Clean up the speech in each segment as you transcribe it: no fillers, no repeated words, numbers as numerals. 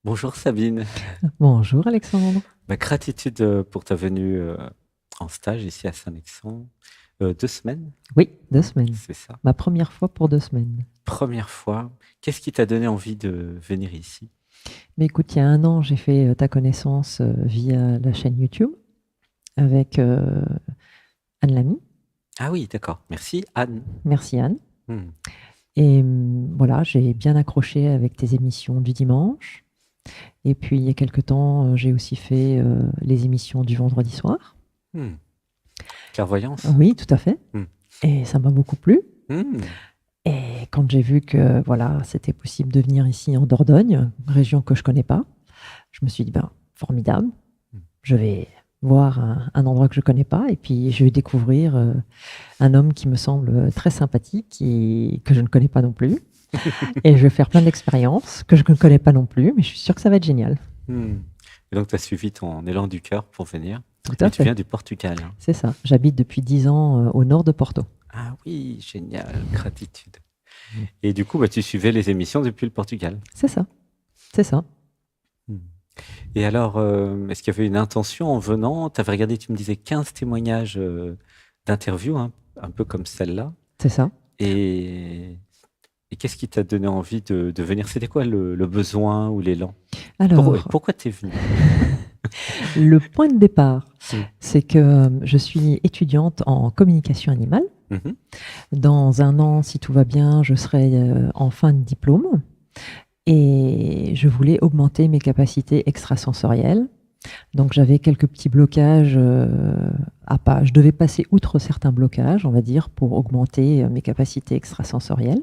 Bonjour Sabine. Bonjour Alexandre. Gratitude pour ta venue en stage ici à Saint-Lexon. 2 semaines, Oui, 2 semaines. c'est ça. Ma première fois pour 2 semaines. Première fois. Qu'est-ce qui t'a donné envie de venir ici? Mais écoute, il y a un an, j'ai fait ta connaissance via la chaîne YouTube avec Anne Lamy. Ah oui, d'accord. Merci Anne. Merci Anne. Hmm. Et voilà, j'ai bien accroché avec tes émissions du dimanche. Et puis il y a quelque temps, j'ai aussi fait les émissions du vendredi soir. Hmm. Clairvoyance? Oui, tout à fait. Hmm. Et ça m'a beaucoup plu. Hmm. Et quand j'ai vu que voilà, c'était possible de venir ici en Dordogne, région que je connais pas, je me suis dit, ben, formidable, Hmm. je vais voir un endroit que je connais pas et puis je vais découvrir un homme qui me semble très sympathique et que je ne connais pas non plus. Et je vais faire plein d'expériences que je ne connais pas non plus, mais je suis sûre que ça va être génial. Hmm. Et donc tu as suivi ton élan du cœur pour venir. Tout Et à tu fait. viens du Portugal, hein. C'est ça. J'habite depuis 10 ans au nord de Porto. Ah oui, génial, gratitude. Et du coup, tu suivais les émissions depuis le Portugal. C'est ça. C'est ça. Hmm. Et alors, est-ce qu'il y avait une intention en venant? Tu avais regardé, tu me disais 15 témoignages d'interviews, hein, un peu comme celle-là. C'est ça. Et, et qu'est-ce qui t'a donné envie de venir? C'était quoi le besoin ou l'élan? Alors, Pourquoi t'es venu? le point de départ, Mm. c'est que je suis étudiante en communication animale. Mhm. Dans un an, si tout va bien, je serai en fin de diplôme et je voulais augmenter mes capacités extrasensorielles. Donc j'avais quelques petits blocages à pas. Je devais passer outre certains blocages, on va dire, pour augmenter mes capacités extrasensorielles.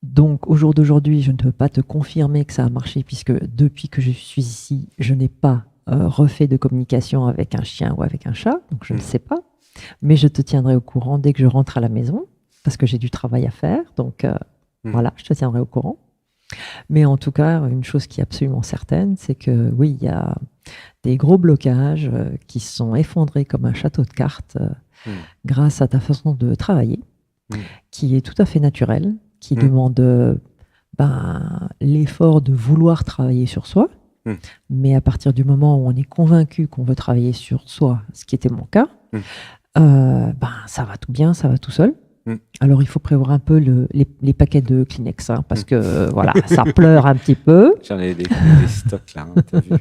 Donc au jour d'aujourd'hui, je ne peux pas te confirmer que ça a marché puisque depuis que je suis ici, je n'ai pas refait de communication avec un chien ou avec un chat, donc je ne Mm. sais pas. Mais je te tiendrai au courant dès que je rentre à la maison parce que j'ai du travail à faire. Donc Mm. voilà, je te tiendrai au courant. Mais en tout cas, une chose qui est absolument certaine, c'est que oui, il y a des gros blocages qui se sont effondrés comme un château de cartes Mm. grâce à ta façon de travailler, Mm. qui est tout à fait naturelle, qui Mm. demande l'effort de vouloir travailler sur soi. Mm. Mais à partir du moment où on est convaincu qu'on veut travailler sur soi, ce qui était mon cas, Mm. ça va tout bien, ça va tout seul. Mm. Alors il faut prévoir un peu les paquets de Kleenex, hein, parce Mm. que voilà, ça pleure un petit peu. J'en ai des stocks là, hein, t'as vu?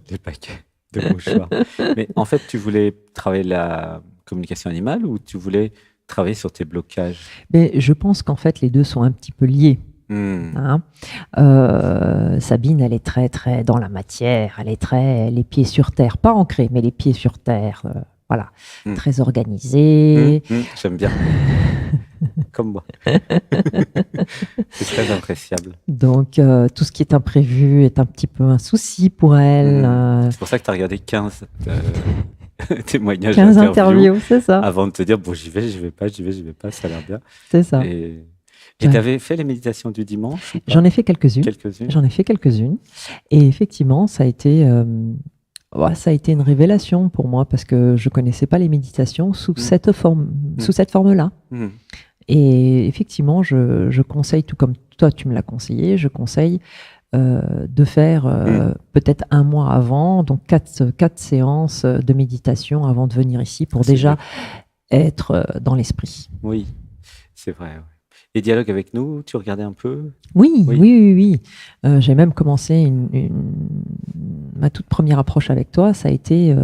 Les paquets de mouchoirs. Mais en fait, tu voulais travailler la communication animale ou tu voulais travailler sur tes blocages? Mais je pense qu'en fait les deux sont un petit peu liés. Hmm. Hein. Sabine, elle est très très dans la matière, elle est très les pieds sur terre, pas ancrée, mais les pieds sur terre, voilà, Hmm. très Hmm. organisée. J'aime bien, comme moi. C'est très appréciable. Donc tout ce qui est imprévu est un petit peu un souci pour elle. C'est pour ça que tu as regardé 15 témoignages 15 d'interviews interviews, c'est ça, avant de te dire, bon, j'y vais pas, j'y vais pas, ça a l'air bien. c'est ça. Et tu Ouais. avais fait les méditations du dimanche ou pas? J'en ai fait quelques-unes. Quelques-unes? J'en ai fait quelques-unes. Et effectivement, ouais, ça a été une révélation pour moi parce que je connaissais pas les méditations sous Hmm. cette forme, sous cette forme-là. Hmm. Et effectivement, je conseille, tout comme toi tu me l'as conseillé, je conseille de faire peut-être un mois avant, donc quatre séances de méditation avant de venir ici pour C'est déjà bien. être dans l'esprit. Oui, c'est vrai. Ouais. Les dialogues avec nous, tu regardais un peu? Oui, oui, Oui. oui, oui. J'ai même commencé ma toute première approche avec toi, ça a été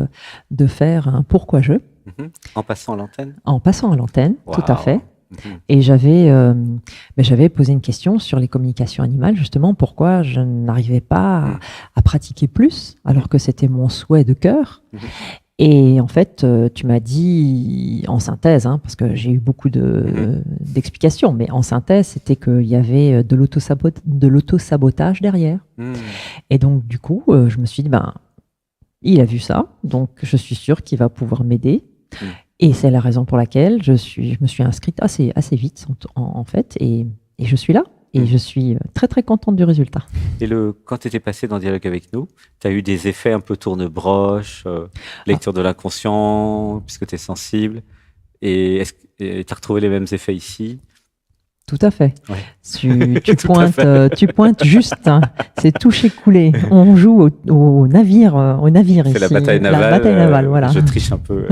de faire un pourquoi je, Mhm. En passant à l'antenne? en passant à l'antenne, tout à fait. Waouh. Mhm. Et j'avais posé une question sur les communications animales, justement, pourquoi je n'arrivais pas Mhm. à pratiquer plus, alors que c'était mon souhait de cœur. Mhm. Et en fait, tu m'as dit, en synthèse, hein, parce que j'ai eu beaucoup Mhm. d'explications, mais en synthèse, c'était qu'il y avait de l'autosabotage derrière. Mhm. Et donc, du coup, je me suis dit, ben, il a vu ça, donc je suis sûre qu'il va pouvoir m'aider. Mhm. Et c'est la raison pour laquelle je me suis inscrite assez vite, en fait, et je suis là. Et Mhm. je suis très, très contente du résultat. Et quand tu étais passé dans Dialogue avec nous, tu as eu des effets un peu tourne-broche, Ah, lecture de l'inconscient, puisque tu es sensible. Et tu as retrouvé les mêmes effets ici? Tout à fait. Ouais. Tu pointes juste. Hein. C'est toucher couler. On joue au navire C'est ici. la bataille navale. La bataille navale, voilà. Je triche un peu.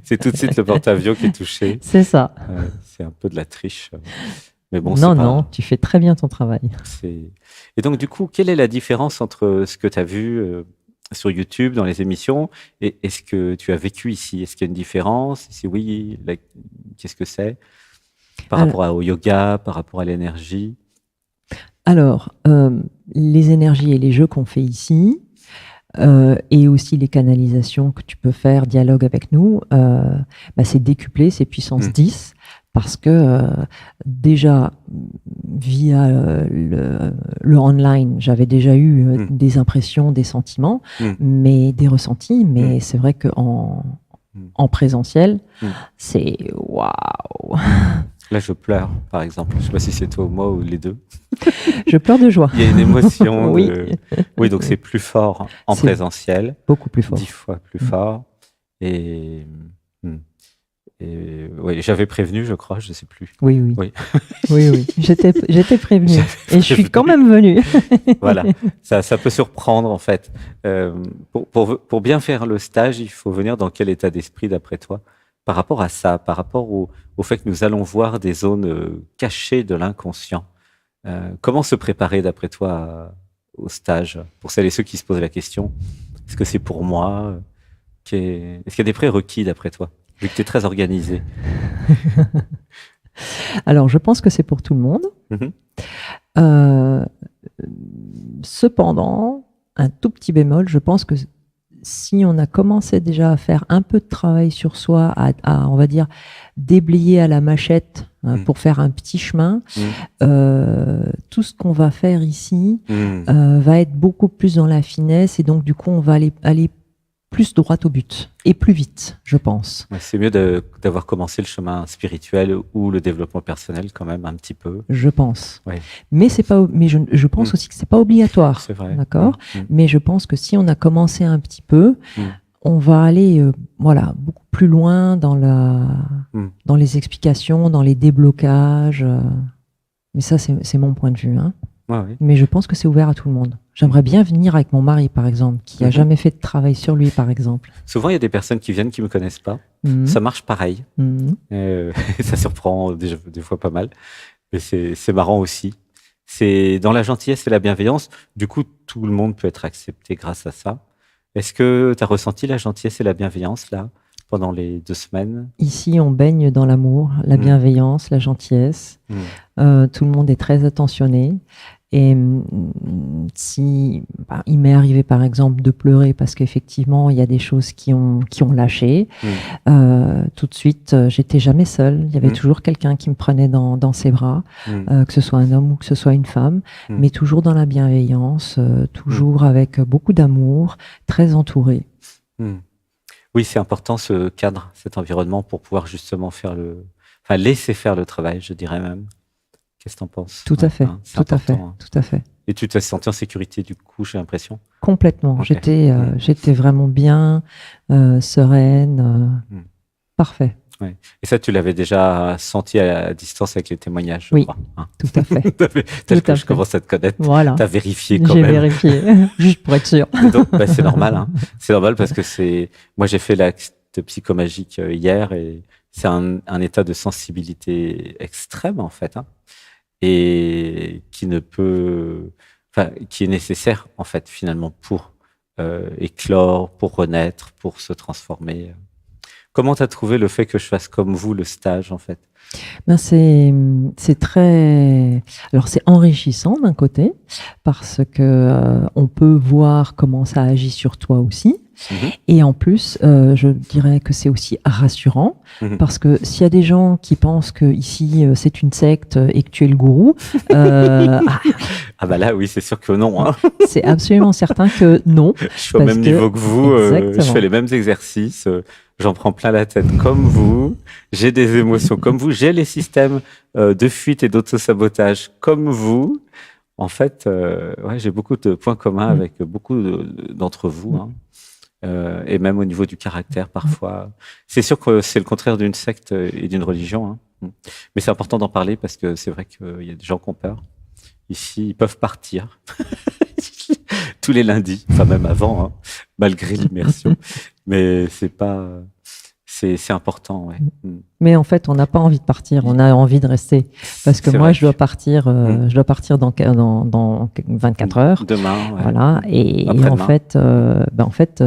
C'est tout de suite le porte-avions qui est touché. C'est ça. C'est un peu de la triche. Mais bon, non, tu fais très bien ton travail. Et donc, du coup, quelle est la différence entre ce que tu as vu sur YouTube, dans les émissions, et ce que tu as vécu ici? Est-ce qu'il y a une différence? Si oui, qu'est-ce que c'est par rapport au yoga, par rapport à l'énergie? Alors, les énergies et les jeux qu'on fait ici, et aussi les canalisations que tu peux faire, dialogue avec nous, c'est décuplé, c'est puissance 10, parce que déjà, via le online, j'avais déjà eu des impressions, des sentiments, mais des ressentis, mais c'est vrai qu'en présentiel, c'est waouh! Là, je pleure, par exemple. Je ne sais pas si c'est toi ou moi ou les deux. Je pleure de joie. Il y a une émotion. Oui. Oui, donc c'est plus fort en présentiel. Beaucoup plus fort. 10 fois plus fort. Et oui, j'avais prévenu, je crois, je ne sais plus. Oui. Oui. J'étais prévenu. Et je suis quand même venu. Voilà, ça peut surprendre en fait. Pour bien faire le stage, il faut venir dans quel état d'esprit d'après toi? Par rapport à ça, par rapport au fait que nous allons voir des zones cachées de l'inconscient, comment se préparer d'après toi au stage? Pour celles et ceux qui se posent la question, est-ce que c'est pour moi? Est-ce qu'il y a des prérequis d'après toi, vu que tu es très organisé? Alors, je pense que c'est pour tout le monde. Cependant, un tout petit bémol, je pense que si on a commencé déjà à faire un peu de travail sur soi, à on va dire, déblayer à la machette pour faire un petit chemin, tout ce qu'on va faire ici va être beaucoup plus dans la finesse, et donc du coup, on va aller plus droit au but et plus vite, je pense. Ouais, c'est mieux d'avoir commencé le chemin spirituel ou le développement personnel quand même un petit peu. Je pense. Ouais. Mais c'est pas. Mais je pense aussi que c'est pas obligatoire. C'est vrai. D'accord. Mais je pense que si on a commencé un petit peu, on va aller beaucoup plus loin dans les explications, dans les déblocages. Mais ça, c'est mon point de vue. Hein. Ouais. Mais je pense que c'est ouvert à tout le monde. J'aimerais bien venir avec mon mari, par exemple, qui n'a jamais fait de travail sur lui, par exemple. Souvent, il y a des personnes qui viennent qui ne me connaissent pas. Ça marche pareil. Ça surprend des fois pas mal. Mais c'est marrant aussi. C'est dans la gentillesse et la bienveillance. Du coup, tout le monde peut être accepté grâce à ça. Est-ce que tu as ressenti la gentillesse et la bienveillance là pendant les 2 semaines? Ici, on baigne dans l'amour, la bienveillance, la gentillesse. Tout le monde est très attentionné. Et si il m'est arrivé par exemple de pleurer parce qu'effectivement il y a des choses qui ont lâché, tout de suite j'étais jamais seule. Il y avait toujours quelqu'un qui me prenait dans ses bras, que ce soit un homme ou que ce soit une femme, mais toujours dans la bienveillance, toujours avec beaucoup d'amour, très entouré. Oui, c'est important ce cadre, cet environnement pour pouvoir justement laisser faire le travail, je dirais même. Qu'est-ce que tu en penses? Tout à fait, tout à fait. Et tu t'es senti en sécurité du coup, j'ai l'impression? Complètement. Okay. J'étais vraiment bien, sereine, parfait. Ouais. Et ça, tu l'avais déjà senti à distance avec les témoignages, je crois. Hein. Tout à fait. Tel que je commence à te connaître, tu as vérifié quand même. J'ai vérifié, juste pour être sûr. Donc, c'est normal. Hein. C'est normal parce que moi, j'ai fait l'acte psychomagique hier et c'est un état de sensibilité extrême, en fait. Hein. Et qui est nécessaire en fait finalement pour éclore, pour renaître, pour se transformer. Comment tu as trouvé le fait que je fasse comme vous le stage en fait? C'est très. Alors c'est enrichissant d'un côté parce que on peut voir comment ça agit sur toi aussi. Et en plus, je dirais que c'est aussi rassurant parce que s'il y a des gens qui pensent que ici c'est une secte et que tu es le gourou, ah bah là oui, c'est sûr que non. Hein. C'est absolument certain que non. Je suis au même niveau que vous. Je fais les mêmes exercices. J'en prends plein la tête comme vous. J'ai des émotions comme vous. J'ai les systèmes de fuite et d'auto-sabotage comme vous. En fait, j'ai beaucoup de points communs avec beaucoup d'entre vous. Hein. Et même au niveau du caractère, parfois. C'est sûr que c'est le contraire d'une secte et d'une religion. Hein. Mais c'est important d'en parler parce que c'est vrai qu'il y a des gens qui ont peur. Ici, ils peuvent partir tous les lundis, enfin même avant, hein, malgré l'immersion. Mais c'est important, ouais. Mais en fait, on n'a pas envie de partir, on a envie de rester. Parce que moi, je dois partir dans 24 heures. Demain, ouais. Voilà. Et en fait,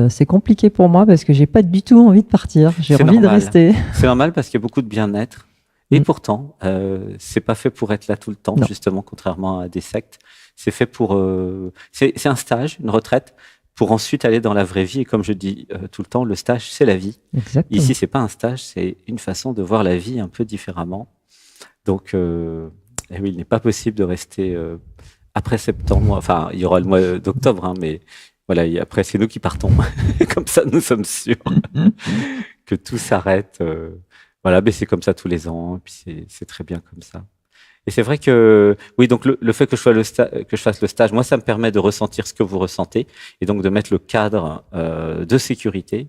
c'est compliqué pour moi parce que j'ai pas du tout envie de partir. J'ai envie de rester. C'est normal parce qu'il y a beaucoup de bien-être. Et pourtant, c'est pas fait pour être là tout le temps, justement, contrairement à des sectes. C'est fait pour, c'est un stage, une retraite, pour ensuite aller dans la vraie vie. Et comme je dis tout le temps, le stage, c'est la vie. Exactement. Ici, c'est pas un stage, c'est une façon de voir la vie un peu différemment. Donc, oui, il n'est pas possible de rester après septembre. Enfin, il y aura le mois d'octobre, hein, mais voilà, après, c'est nous qui partons. Comme ça, nous sommes sûrs que tout s'arrête. Voilà, mais c'est comme ça tous les ans, et puis c'est très bien comme ça. Et c'est vrai que, oui, donc le fait que je fasse le stage, moi, ça me permet de ressentir ce que vous ressentez, et donc de mettre le cadre de sécurité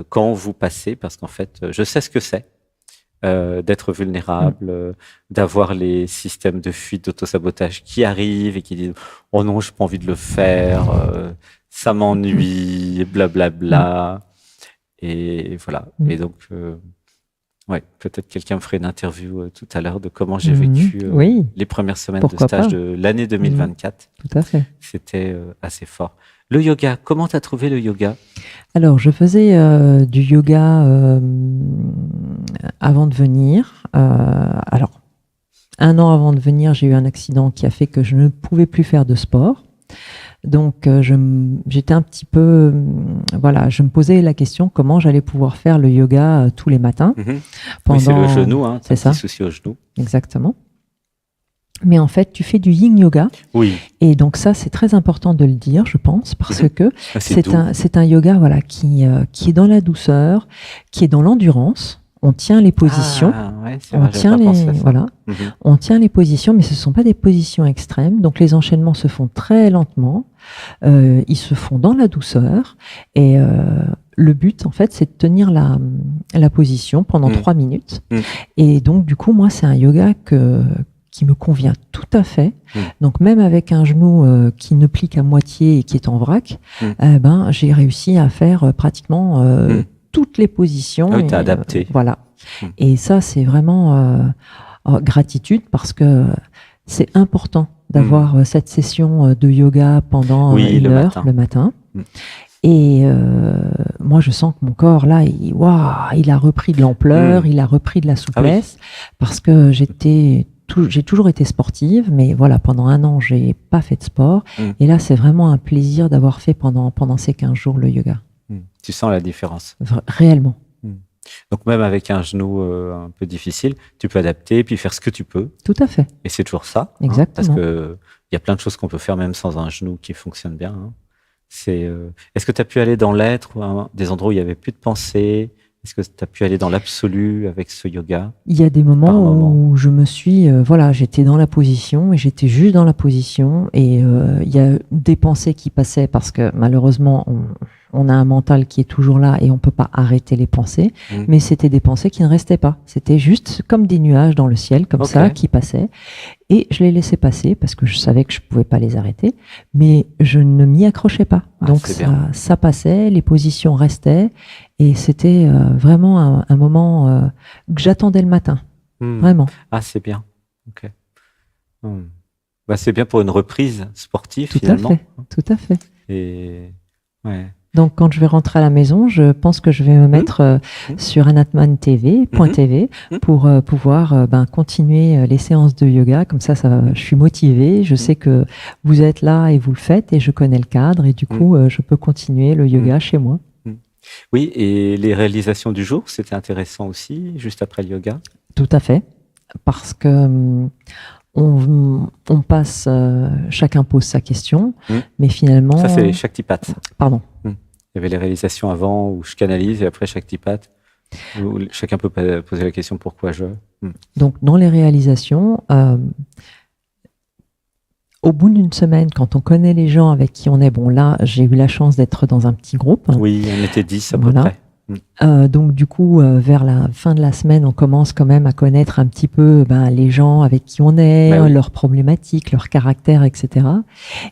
quand vous passez, parce qu'en fait, je sais ce que c'est d'être vulnérable, d'avoir les systèmes de fuite, d'autosabotage qui arrivent et qui disent « Oh non, j'ai pas envie de le faire, ça m'ennuie, blablabla. » Et voilà. Et donc... ouais, peut-être quelqu'un me ferait une interview tout à l'heure de comment j'ai vécu les premières semaines de stage de l'année 2024. Tout à fait. C'était assez fort. Le yoga, comment tu as trouvé le yoga? Alors, je faisais du yoga avant de venir. Alors, 1 an avant de venir, j'ai eu un accident qui a fait que je ne pouvais plus faire de sport. Donc, j'étais un petit peu, voilà, je me posais la question comment j'allais pouvoir faire le yoga tous les matins. Oui, c'est le genou, hein, c'est ça. Petit souci au genou. Exactement. Mais en fait, tu fais du yin yoga. Oui. Et donc ça, c'est très important de le dire, je pense, parce que c'est un yoga, voilà, qui est dans la douceur, qui est dans l'endurance. On tient les positions. On tient les positions, mais ce ne sont pas des positions extrêmes. Donc les enchaînements se font très lentement. Ils se font dans la douceur. Et le but, en fait, c'est de tenir la position pendant 3 minutes. Et donc, du coup, moi, c'est un yoga qui me convient tout à fait. Donc, même avec un genou qui ne plie qu'à moitié et qui est en vrac, j'ai réussi à faire pratiquement toutes les positions. Ah oui, t'as adapté. Voilà. Et ça, c'est vraiment gratitude parce que c'est important d'avoir cette session de yoga pendant 1 heure le matin. Et moi, je sens que mon corps, là, il a repris de l'ampleur, il a repris de la souplesse parce que j'ai toujours été sportive, mais voilà, pendant 1 an, j'ai pas fait de sport. Et là, c'est vraiment un plaisir d'avoir fait pendant ces 15 jours le yoga. Tu sens la différence? Réellement. Donc même avec un genou un peu difficile, tu peux adapter et puis faire ce que tu peux. Tout à fait. Et c'est toujours ça. Exactement. Parce que il y a plein de choses qu'on peut faire même sans un genou qui fonctionne bien. Est-ce que tu as pu aller dans l'être, des endroits où il n'y avait plus de pensée? Est-ce que tu as pu aller dans l'absolu avec ce yoga? Il y a des moments où je me suis... j'étais dans la position et j'étais juste dans la position et il y a des pensées qui passaient parce que malheureusement, on a un mental qui est toujours là et on ne peut pas arrêter les pensées, mais c'était des pensées qui ne restaient pas. C'était juste comme des nuages dans le ciel, comme ça, qui passaient. Et je les laissais passer parce que je savais que je ne pouvais pas les arrêter, mais je ne m'y accrochais pas. Donc ça passait, les positions restaient et c'était vraiment un moment que j'attendais le matin. Vraiment. Ah, c'est bien. Ok. C'est bien pour une reprise sportive, finalement. Tout à fait. Et ouais. Donc, quand je vais rentrer à la maison, je pense que je vais me mettre sur anatman.tv pour pouvoir continuer les séances de yoga. Comme ça, je suis motivée. Je sais que vous êtes là et vous le faites et je connais le cadre. Et du coup, je peux continuer le yoga chez moi. Oui, et les réalisations du jour, c'était intéressant aussi, juste après le yoga? Tout à fait. Parce que... On passe, chacun pose sa question, mais finalement... Ça, c'est Shaktipat. Pardon. Il y avait les réalisations avant où je canalise et après Shaktipat, où chacun peut poser la question pourquoi je... Donc, dans les réalisations, au bout d'une semaine, quand on connaît les gens avec qui on est, bon là, j'ai eu la chance d'être dans un petit groupe. Oui, on était 10 à peu près. Donc du coup, vers la fin de la semaine, on commence quand même à connaître un petit peu les gens avec qui on est, Bah oui. leurs problématiques, leur caractère, etc.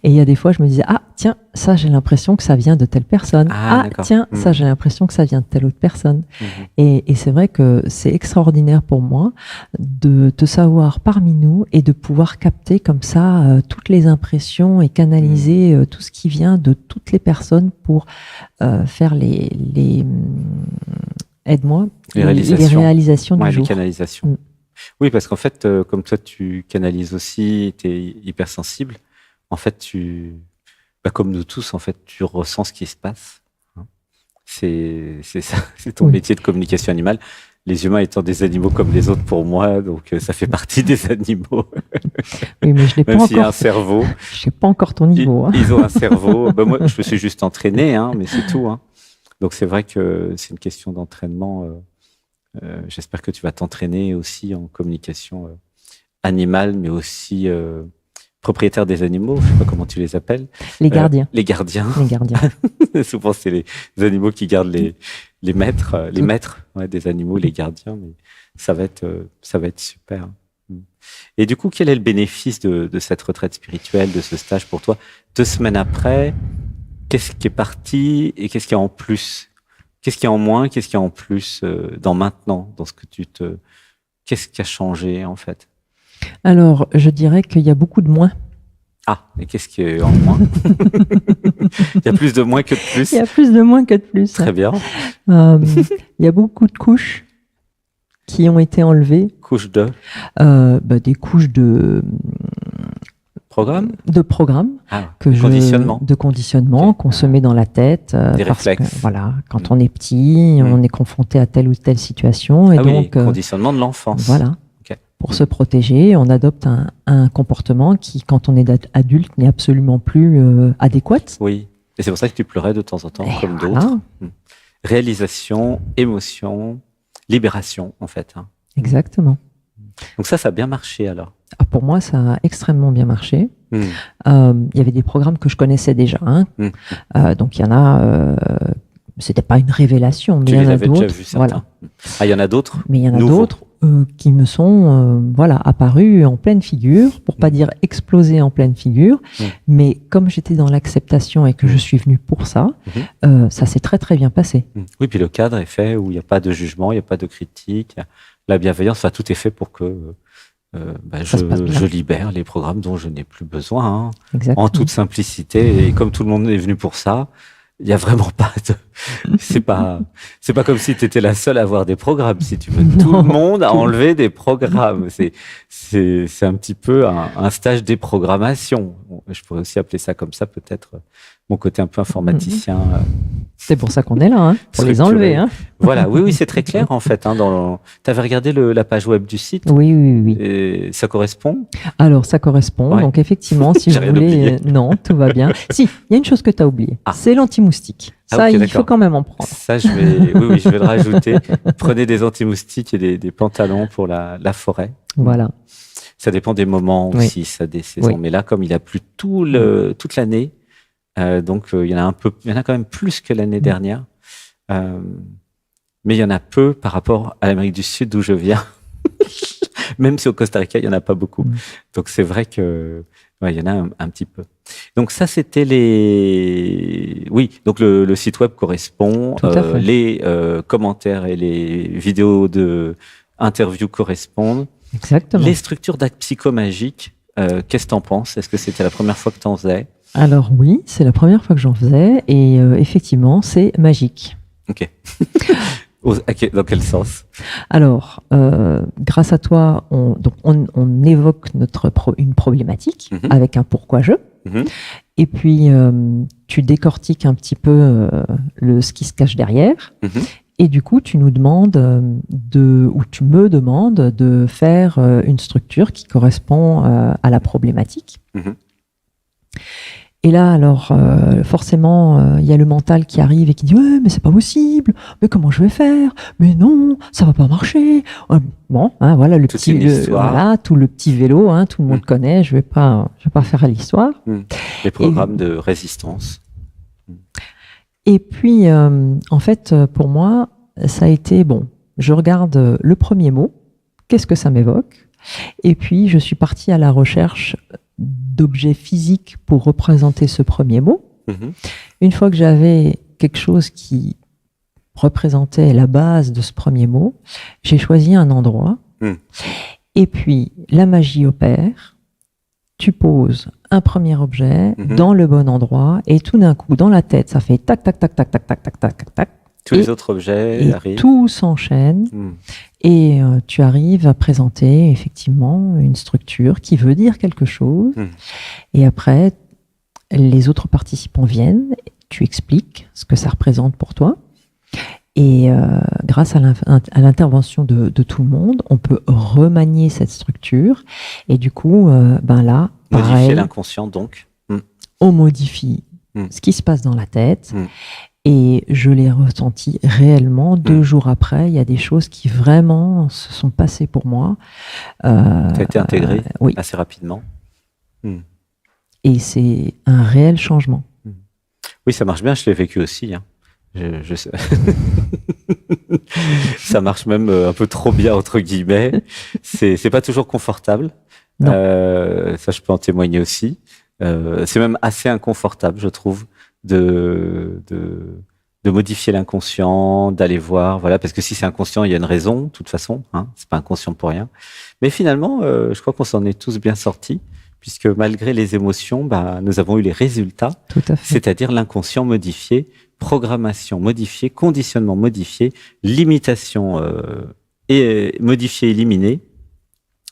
Et il y a des fois, je me disais, ah tiens, ça j'ai l'impression que ça vient de telle personne. Ah, Ah d'accord. tiens, ça j'ai l'impression que ça vient de telle autre personne. Mhm. Et c'est vrai que c'est extraordinaire pour moi de te savoir parmi nous et de pouvoir capter comme ça toutes les impressions et canaliser tout ce qui vient de toutes les personnes pour faire aide-moi, Les les réalisations. réalisations du Ouais, les jour. canalisations. Mm. Oui, parce qu'en fait, comme toi, tu canalises aussi, tu es hypersensible. En fait, comme nous tous, en fait, tu ressens ce qui se passe. Hein. C'est ça, c'est ton Oui. métier de communication animale. Les humains étant des animaux comme les autres pour moi, donc ça fait partie des animaux. Oui, mais je n'ai pas Même s'il y a un encore, cerveau, je n'ai pas encore ton ils, niveau. Hein. ils ont un cerveau. Ben moi, je me suis juste entraîné, hein, mais c'est tout. Hein. Donc c'est vrai que c'est une question d'entraînement. J'espère que tu vas t'entraîner aussi en communication animale, mais aussi propriétaire des animaux. Je sais pas comment tu les appelles. Les gardiens. Les gardiens. Les gardiens. Souvent, c'est les animaux qui gardent les maîtres, des animaux, les gardiens. Mais ça va être super. Et du coup, quel est le bénéfice de cette retraite spirituelle, de ce stage pour toi 2 semaines après, qu'est-ce qui est parti et qu'est-ce qui est en plus? Qu'est-ce qui est en moins, qu'est-ce qui est en plus dans maintenant, dans ce que qu'est-ce qui a changé en fait? Alors, je dirais qu'il y a beaucoup de moins. Ah, et qu'est-ce qui est en moins? Il y a plus de moins que de plus. Il y a plus de moins que de plus. Très bien. Il y a beaucoup de couches qui ont été enlevées. Couche de Des couches de programme? programme Conditionnement. de conditionnement Okay. qu'on se met dans la tête. Des parce réflexes. que, voilà, quand on est petit, on est confronté à telle ou telle situation. Et donc, conditionnement de l'enfance. Voilà. Okay. Pour se protéger, on adopte un comportement qui, quand on est adulte, n'est absolument plus adéquat. Oui. Et c'est pour ça que tu pleurais de temps en temps, Et comme voilà. d'autres. Réalisation, émotion, libération, en fait. Hein. Exactement. Donc ça a bien marché alors. Ah, pour moi, ça a extrêmement bien marché. Mm. Il y avait des programmes que je connaissais déjà. Hein. Donc, il y en a... c'était pas une révélation, mais il y en a d'autres. Déjà vu certains. Voilà. Ah, il y en a d'autres. Mais il y en a nouveaux. d'autres qui me sont apparus en pleine figure, pour pas dire explosés en pleine figure. Mais comme j'étais dans l'acceptation et que je suis venue pour ça, ça s'est très très bien passé. Oui, puis le cadre est fait où il n'y a pas de jugement, il n'y a pas de critique, la bienveillance, enfin, tout est fait pour que je libère les programmes dont je n'ai plus besoin, hein, en toute simplicité. Et comme tout le monde est venu pour ça, il y a vraiment pas de. C'est pas comme si tu étais la seule à avoir des programmes, si tu veux. Non, tout le monde a enlevé des programmes. C'est un petit peu un stage déprogrammation. Je pourrais aussi appeler ça comme ça, peut-être mon côté un peu informaticien. C'est pour ça qu'on est là, hein, pour les enlever. Hein. Voilà, oui, c'est très clair en fait. Hein, tu avais regardé la page web du site? Oui. Et ça correspond? Alors, ça correspond. Ouais. Donc, effectivement, si vous voulez... non, tout va bien. Si, il y a une chose que tu as oubliée. C'est l'anti-moustique. Ça, okay, il faut quand même en prendre. Ça, je vais le rajouter. Prenez des anti-moustiques et des pantalons pour la forêt. Voilà. Ça dépend des moments aussi, ça des saisons. Oui. Mais là, comme il a plu toute l'année, donc il y en a quand même plus que l'année dernière. Mais il y en a peu par rapport à l'Amérique du Sud d'où je viens. Même si au Costa Rica, il n'y en a pas beaucoup. Donc c'est vrai que il y en a un petit peu. Donc ça, c'était donc le site web correspond, les commentaires et les vidéos de interviews correspondent. Exactement. Les structures d'actes psychomagiques, qu'est-ce que tu en penses? Est-ce que c'était la première fois que tu en faisais? Alors oui, c'est la première fois que j'en faisais et effectivement, c'est magique. Ok. Dans quel sens? Alors, grâce à toi, on évoque une problématique avec un pourquoi je. Et puis, tu décortiques un petit peu ce qui se cache derrière. Et du coup, tu nous demandes ou tu me demandes de faire une structure qui correspond à la problématique. Et là, alors, forcément, il y a le mental qui arrive et qui dit « Ouais, mais c'est pas possible. Mais comment je vais faire? Mais non, ça va pas marcher. » Bon, hein, voilà tout le petit vélo, hein, tout le monde connaît. Je vais pas faire l'histoire. Les programmes de résistance. Et puis, en fait, pour moi, ça a été, bon, je regarde le premier mot, qu'est-ce que ça m'évoque? Et puis, je suis partie à la recherche d'objets physiques pour représenter ce premier mot. Une fois que j'avais quelque chose qui représentait la base de ce premier mot, j'ai choisi un endroit. Et puis, la magie opère. Tu poses un premier objet dans le bon endroit et tout d'un coup, dans la tête, ça fait tac, tac, tac, tac, tac, tac, tac, tac, tac, tac. Tous les autres objets arrivent. Tout s'enchaîne et tu arrives à présenter effectivement une structure qui veut dire quelque chose. Et après, les autres participants viennent, tu expliques ce que ça représente pour toi. Et grâce à l'intervention de tout le monde, on peut remanier cette structure. Et du coup, là, pareil, modifier l'inconscient, donc. On modifie ce qui se passe dans la tête. Et je l'ai ressenti réellement 2 jours après. Il y a des choses qui vraiment se sont passées pour moi. Ça a été intégré oui. assez rapidement. Et c'est un réel changement. Oui, ça marche bien. Je l'ai vécu aussi. Je sais. Ça marche même un peu trop bien, entre guillemets. C'est pas toujours confortable. Ça, je peux en témoigner aussi. C'est même assez inconfortable, je trouve, de modifier l'inconscient, d'aller voir, voilà, parce que si c'est inconscient, il y a une raison, de toute façon, c'est pas inconscient pour rien. Mais finalement, je crois qu'on s'en est tous bien sortis, puisque malgré les émotions, nous avons eu les résultats, tout à fait. C'est-à-dire l'inconscient modifié, programmation modifiée, conditionnement modifié, limitation modifiée, éliminée,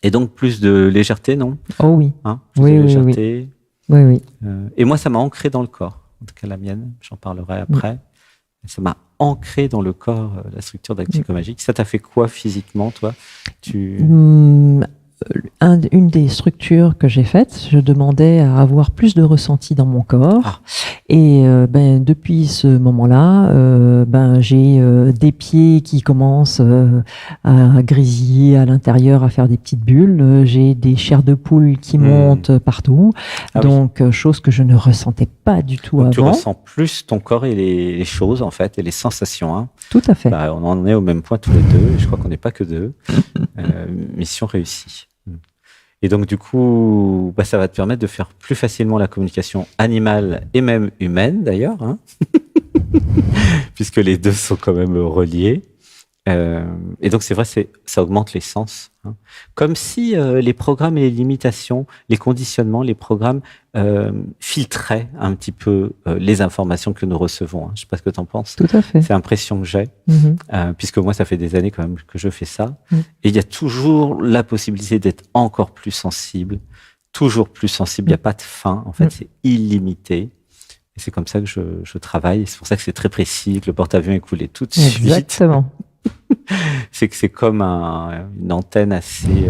et donc plus de légèreté, non? Oh oui. Plus de légèreté. Oui. Et moi, ça m'a ancré dans le corps. En tout cas, la mienne, j'en parlerai après. Ça m'a ancré dans le corps, la structure d'Acticomagique. Ça t'a fait quoi physiquement, toi? Une des structures que j'ai faites, je demandais à avoir plus de ressenti dans mon corps. Et depuis ce moment-là, j'ai des pieds qui commencent à grésiller à l'intérieur, à faire des petites bulles. J'ai des chairs de poule qui montent partout. Donc, chose que je ne ressentais pas du tout avant. Tu ressens plus ton corps et les choses, en fait, et les sensations. Tout à fait. On en est au même point tous les deux. Je crois qu'on n'est pas que deux. Mission réussie. Et donc, du coup, ça va te permettre de faire plus facilement la communication animale et même humaine, d'ailleurs, puisque les deux sont quand même reliés. Et donc, c'est vrai, ça augmente les sens. Comme si les programmes et les limitations, les conditionnements, les programmes filtraient un petit peu les informations que nous recevons. Je ne sais pas ce que tu en penses. Tout à fait. C'est l'impression que j'ai, puisque moi, ça fait des années quand même que je fais ça. Et il y a toujours la possibilité d'être encore plus sensible, toujours plus sensible. Il n'y a pas de fin. En fait, c'est illimité. Et c'est comme ça que je travaille. Et c'est pour ça que c'est très précis, que le porte-avions est coulé tout de suite. Exactement. C'est que c'est comme une antenne assez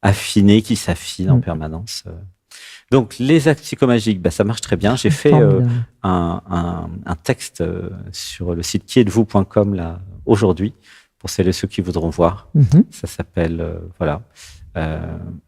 affinée qui s'affine en permanence. Donc, les actes psychomagiques, ça marche très bien. J'ai fait un texte sur le site quietesvous.com là aujourd'hui pour celles et ceux qui voudront voir. Ça s'appelle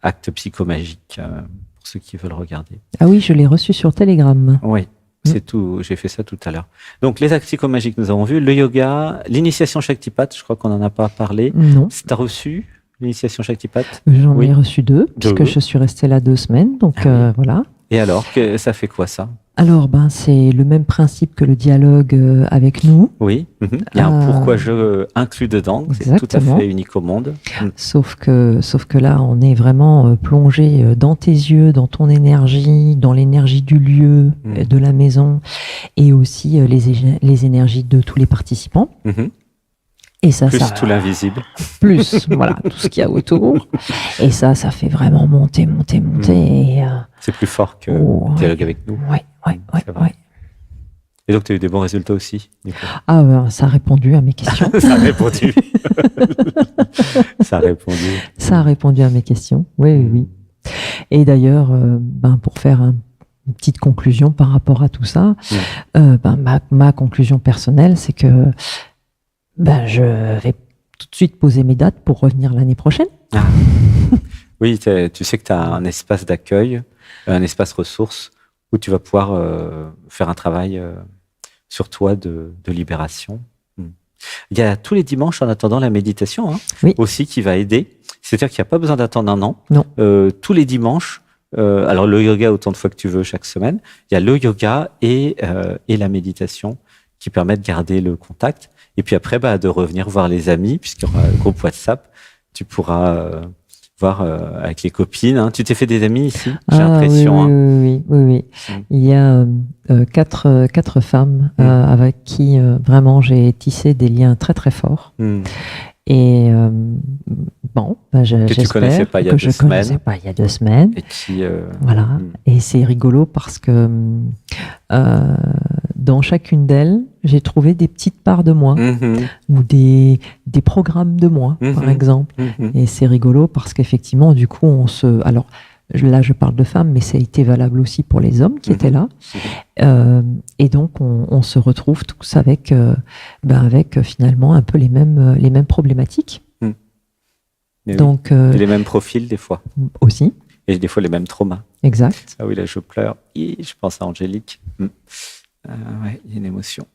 actes psychomagiques pour ceux qui veulent regarder. Ah oui, je l'ai reçu sur Telegram. Oui. C'est tout. J'ai fait ça tout à l'heure. Donc, les actes psychomagiques, nous avons vu. Le yoga, l'initiation Shaktipat, je crois qu'on n'en a pas parlé. Non. Tu as reçu l'initiation Shaktipat? J'en ai reçu 2, puisque je suis restée là 2 semaines. Donc, voilà. Et alors, ça fait quoi, ça? Alors, c'est le même principe que le dialogue avec nous. Oui. Il y a un pourquoi je inclus dedans. C'est tout à fait unique au monde. Sauf que là, on est vraiment plongé dans tes yeux, dans ton énergie, dans l'énergie du lieu, de la maison, et aussi les énergies de tous les participants. Et ça, plus tout l'invisible. Plus, voilà, tout ce qu'il y a autour. Et ça fait vraiment monter. Et, c'est plus fort que le dialogue avec nous. Ouais. Et donc, tu as eu des bons résultats aussi, du coup. Ça a répondu à mes questions. Ça a répondu. Ça a répondu à mes questions, oui. Et d'ailleurs, pour faire une petite conclusion par rapport à tout ça, ma conclusion personnelle, c'est que je vais tout de suite poser mes dates pour revenir l'année prochaine. Oui, tu sais que tu as un espace d'accueil, un espace ressource où tu vas pouvoir faire un travail sur toi de libération. Il y a tous les dimanches en attendant la méditation, hein, Oui. aussi qui va aider. C'est-à-dire qu'il n'y a pas besoin d'attendre un an. Non. Tous les dimanches, alors le yoga autant de fois que tu veux chaque semaine, il y a le yoga et la méditation qui permettent de garder le contact. Et puis après, de revenir voir les amis, puisqu'il y aura un groupe WhatsApp. Tu pourras voir avec les copines. Hein. Tu t'es fait des amis ici, j'ai l'impression. Oui. Il y a quatre femmes avec qui vraiment j'ai tissé des liens très très forts. Et que tu connaissais pas il y a 2 semaines. Pas il y a 2 semaines. Et qui, voilà. Et c'est rigolo parce que dans chacune d'elles, j'ai trouvé des petites parts de moi ou des programmes de moi, par exemple. Et c'est rigolo parce qu'effectivement, du coup, alors là, je parle de femmes, mais ça a été valable aussi pour les hommes qui étaient là. Et donc, on se retrouve tous avec finalement un peu les mêmes problématiques. Donc, et les mêmes profils, des fois. Aussi. Et des fois, les mêmes traumas. Exact. Ah oui, là, je pleure. Je pense à Angélique. Ouais, il y a une émotion.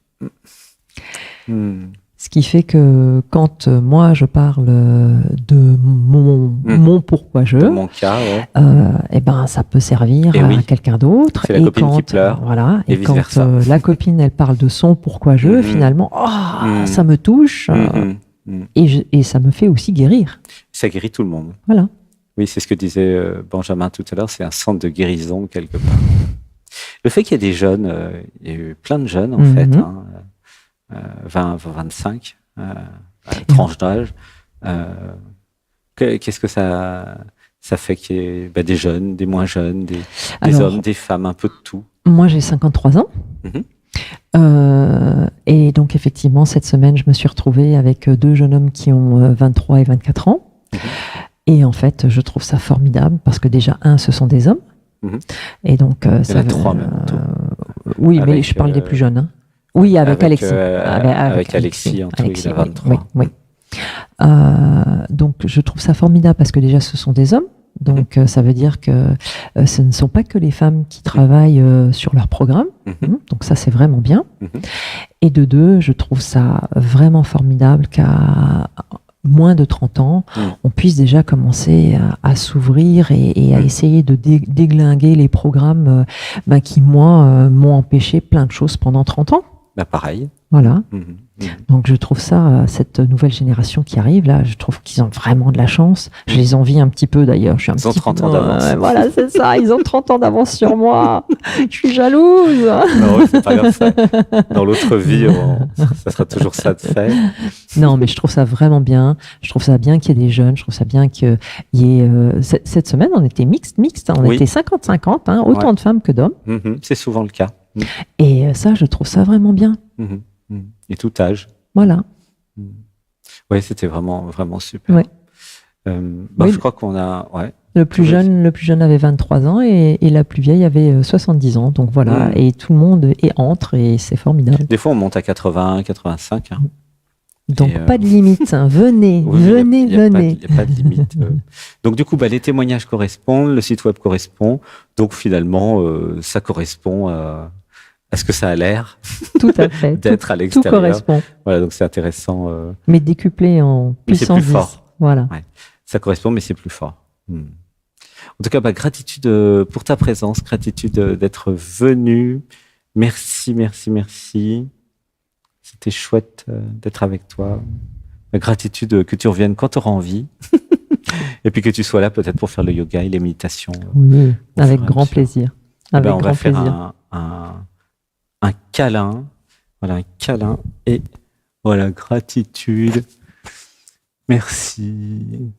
Ce qui fait que quand moi je parle de mon pourquoi je, de mon cas, ça peut servir à quelqu'un d'autre. C'est la copine qui pleure. Voilà. Et quand la copine elle parle de son pourquoi je, finalement, ça me touche et ça me fait aussi guérir. Ça guérit tout le monde. Voilà. Oui, c'est ce que disait Benjamin tout à l'heure. C'est un centre de guérison quelque part. Le fait qu'il y ait des jeunes, il y a eu plein de jeunes en fait. 20, 25, tranche d'âge. Qu'est-ce que ça fait qu'il y ait des jeunes, des moins jeunes, des hommes, des femmes, un peu de tout? Moi, j'ai 53 ans. Et donc, effectivement, cette semaine, je me suis retrouvée avec 2 jeunes hommes qui ont 23 et 24 ans. Et en fait, je trouve ça formidable parce que déjà, ce sont des hommes. Et donc, il y en a 3 même. Oui, mais je parle des plus jeunes. Hein. Oui, avec Alexis. Avec Alexis, en tout, il a 23. Oui. Donc, je trouve ça formidable parce que déjà, ce sont des hommes. Donc, ça veut dire que ce ne sont pas que les femmes qui travaillent sur leur programme. Donc, ça, c'est vraiment bien. Et de 2, je trouve ça vraiment formidable qu'à moins de 30 ans, on puisse déjà commencer à s'ouvrir et à essayer de déglinguer les programmes qui, moi, m'ont empêché plein de choses pendant 30 ans. Pareil. Voilà. Donc, je trouve ça, cette nouvelle génération qui arrive, là, je trouve qu'ils ont vraiment de la chance. Je les envie un petit peu, d'ailleurs. Ils ont 30 ans d'avance. Voilà, c'est ça. Ils ont 30 ans d'avance sur moi. Je suis jalouse. Non, oui, c'est pas grave. Ça. Dans l'autre vie, ça sera toujours ça de fait. Non, mais je trouve ça vraiment bien. Je trouve ça bien qu'il y ait des jeunes. Je trouve ça bien qu'il y ait... Cette semaine, on était mixte. On était 50-50, autant de femmes que d'hommes. C'est souvent le cas. Et ça, je trouve ça vraiment bien. Et tout âge. Voilà. Oui, c'était vraiment, vraiment super. Ouais. Je crois qu'on a... Ouais. Le plus jeune avait 23 ans et la plus vieille avait 70 ans. Donc voilà, et tout le monde entre et c'est formidable. Des fois, on monte à 80, 85. Donc pas de limite. Venez, venez. Il n'y a pas de limite. Donc du coup, les témoignages correspondent, le site web correspond. Donc finalement, ça correspond à ce que ça a l'air. Tout à fait. D'être à l'extérieur. Tout correspond. Voilà, donc c'est intéressant. Mais décuplé en puissance 10. C'est plus fort. Voilà. Ouais. Ça correspond, mais c'est plus fort. En tout cas, gratitude pour ta présence, gratitude d'être venu. Merci. C'était chouette d'être avec toi. Gratitude que tu reviennes quand tu auras envie. Et puis que tu sois là peut-être pour faire le yoga et les méditations. Oui, avec grand plaisir. Avec on grand va faire plaisir. Un câlin. Voilà, un câlin. Et voilà, gratitude. Merci.